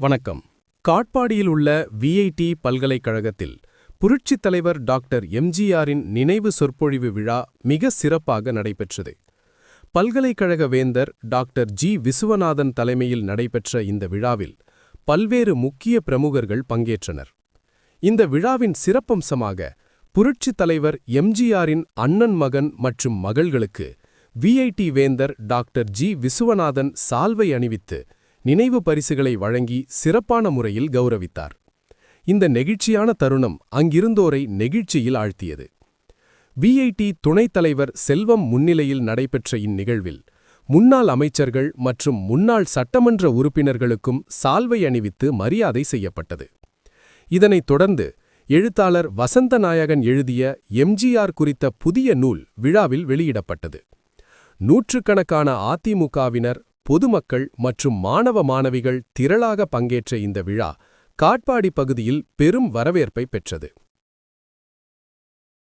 வணக்கம். காட்பாடியில் உள்ள விஐடி பல்கலைக்கழகத்தில் புரட்சித் தலைவர் டாக்டர் எம்ஜிஆரின் நினைவு சொற்பொழிவு விழா மிக சிறப்பாக நடைபெற்றது. பல்கலைக்கழக வேந்தர் டாக்டர் ஜி. விசுவநாதன் தலைமையில் நடைபெற்ற இந்த விழாவில் பல்வேறு முக்கிய பிரமுகர்கள் பங்கேற்றனர். இந்த விழாவின் சிறப்பம்சமாக புரட்சித் தலைவர் எம்ஜிஆரின் அண்ணன் மகன் மற்றும் மகள்களுக்கு விஐடி வேந்தர் டாக்டர் ஜி. விசுவநாதன் சால்வை அணிவித்து நினைவு பரிசுகளை வழங்கி சிறப்பான முறையில் கௌரவித்தார். இந்த நெகிழ்ச்சியான தருணம் அங்கிருந்தோரை நெகிழ்ச்சியில் ஆழ்த்தியது. விஐடி துணைத் தலைவர் செல்வம் முன்னிலையில் நடைபெற்ற இந்நிகழ்வில் முன்னாள் அமைச்சர்கள் மற்றும் முன்னாள் சட்டமன்ற உறுப்பினர்களுக்கும் சால்வை அணிவித்து மரியாதை செய்யப்பட்டது. இதனைத் தொடர்ந்து எழுத்தாளர் வசந்தநாயகன் எழுதிய எம்ஜிஆர் குறித்த புதிய நூல் விழாவில் வெளியிடப்பட்டது. நூற்றுக்கணக்கான அதிமுகவினர், பொதுமக்கள் மற்றும் மாணவ மாணவிகள் திரளாக பங்கேற்ற இந்த விழா காட்பாடி பகுதியில் பெரும் வரவேற்பை பெற்றது.